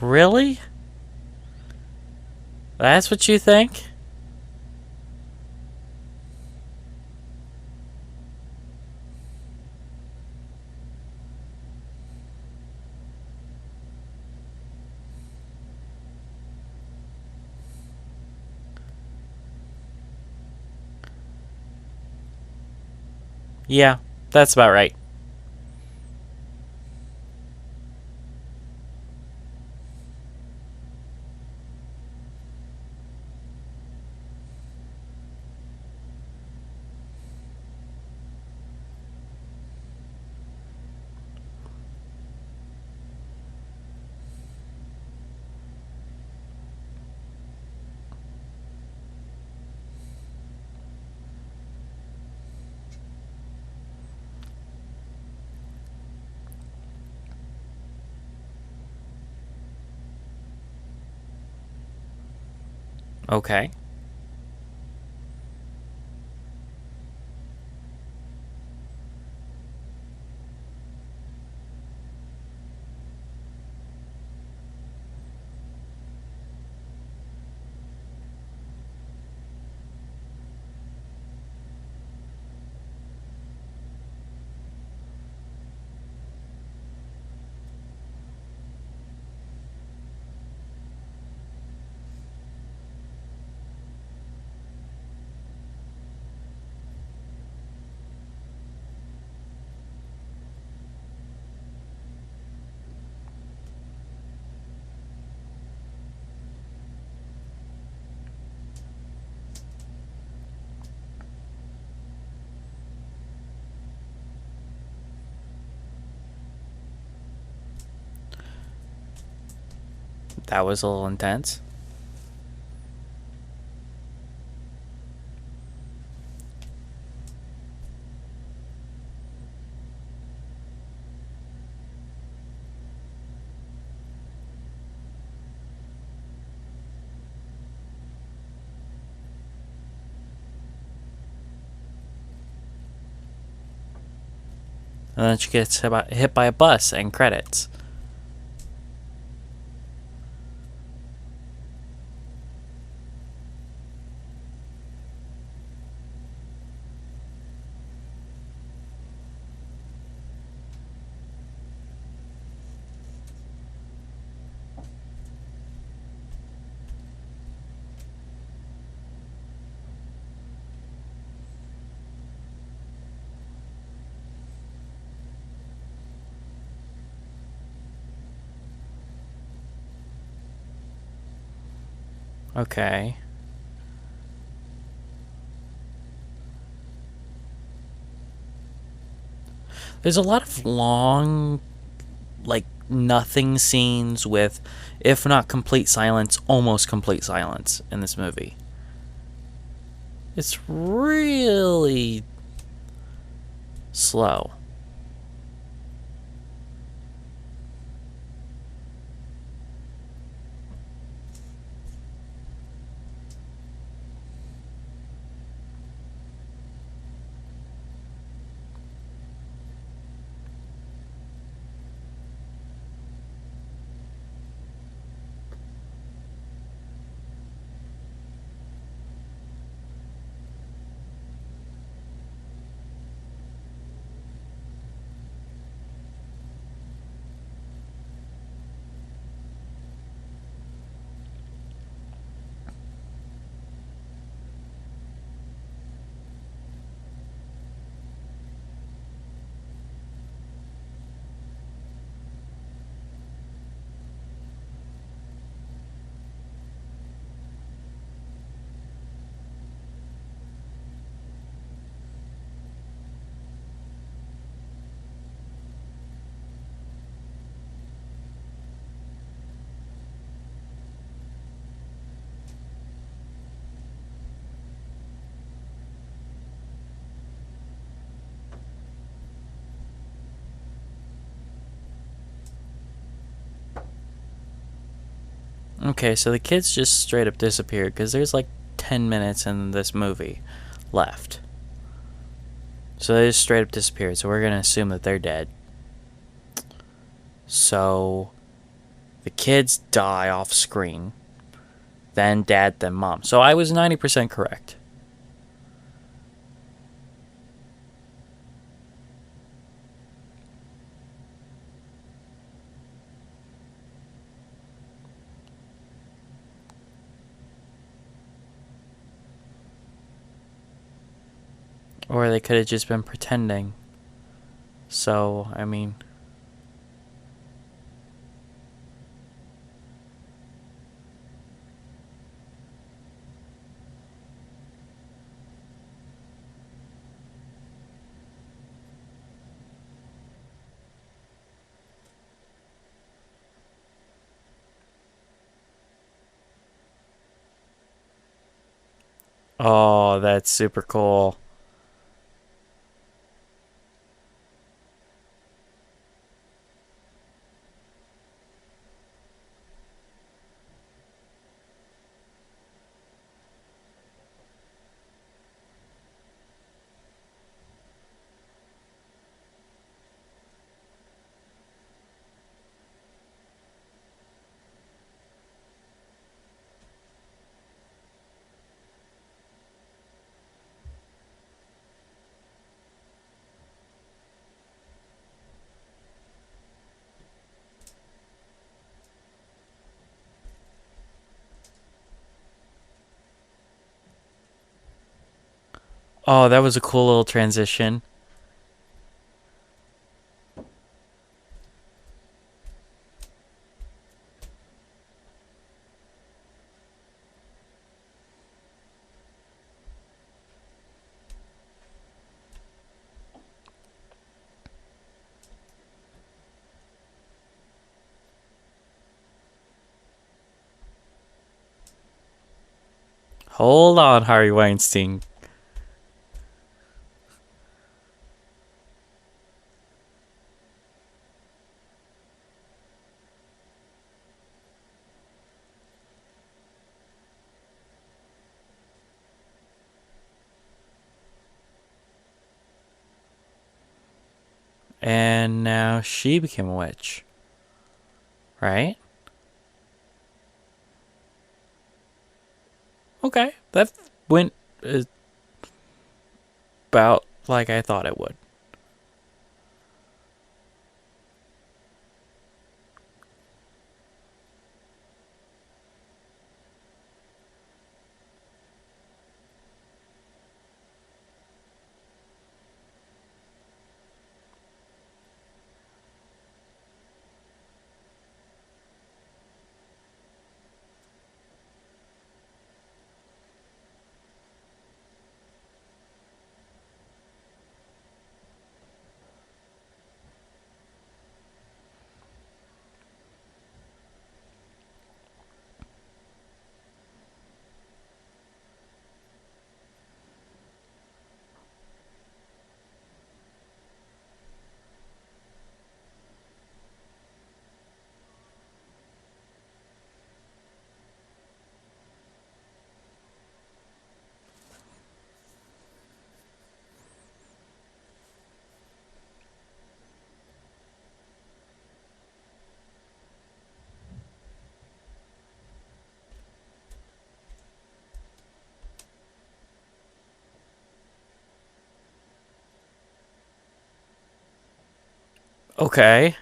A: Really? That's what you think? Yeah, that's about right. Okay. That was a little intense. And then she gets hit by a bus and credits. Okay. There's a lot of long, like, nothing scenes with, if not complete silence, almost complete silence in this movie. It's really slow. Okay, so the kids just straight up disappeared because there's like 10 minutes in this movie left. So they just straight up disappeared, so we're going to assume that they're dead. So The kids die off screen. Then dad, then mom. So I was 90% correct. Or they could have just been pretending. So, I mean... Oh, that's super cool. Oh, that was a cool little transition. Hold on, Harvey Weinstein. And now she became a witch. Right? Okay. That went about like I thought it would. Okay.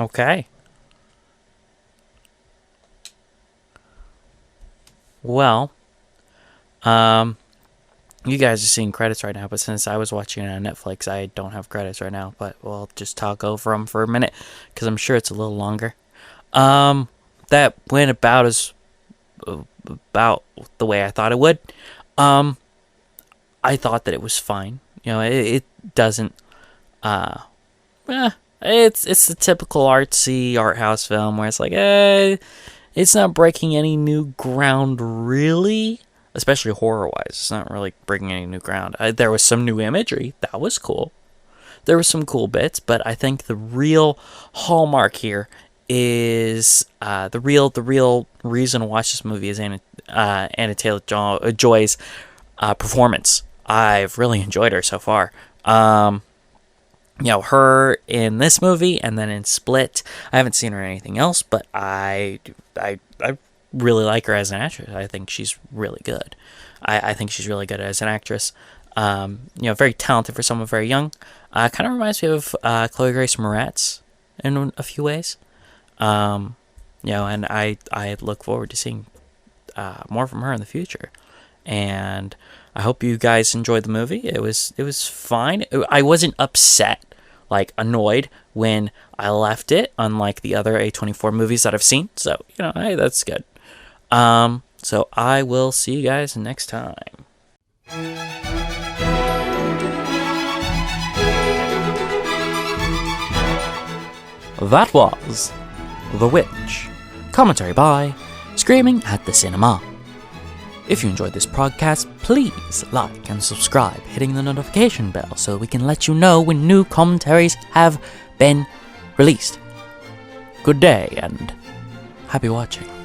A: Okay. Well, you guys are seeing credits right now, but since I was watching it on Netflix, I don't have credits right now. But we'll just talk over them for a minute because I'm sure it's a little longer. That went about as about the way I thought it would. I thought that it was fine. It doesn't. It's the typical artsy art house film where it's like, it's not breaking any new ground really, especially horror wise. It's not really breaking any new ground. There was some new imagery that was cool. There were some cool bits, but I think the real hallmark here is the real reason to watch this movie is Anna Taylor-Joy's performance. I've really enjoyed her so far. Her in this movie and then in Split. I haven't seen her in anything else, but I really like her as an actress. I think she's really good. I think she's really good as an actress. Very talented for someone very young. Kind of reminds me of Chloe Grace Moretz in a few ways. And I look forward to seeing more from her in the future. And I hope you guys enjoyed the movie. It was fine. I wasn't upset, like annoyed when I left it, unlike the other A24 movies that I've seen. So, hey, that's good. So I will see you guys next time. That was VVitch. Commentary by Screaming at the Cinema. If you enjoyed this podcast, please like and subscribe, hitting the notification bell so we can let you know when new commentaries have been released. Good day and happy watching.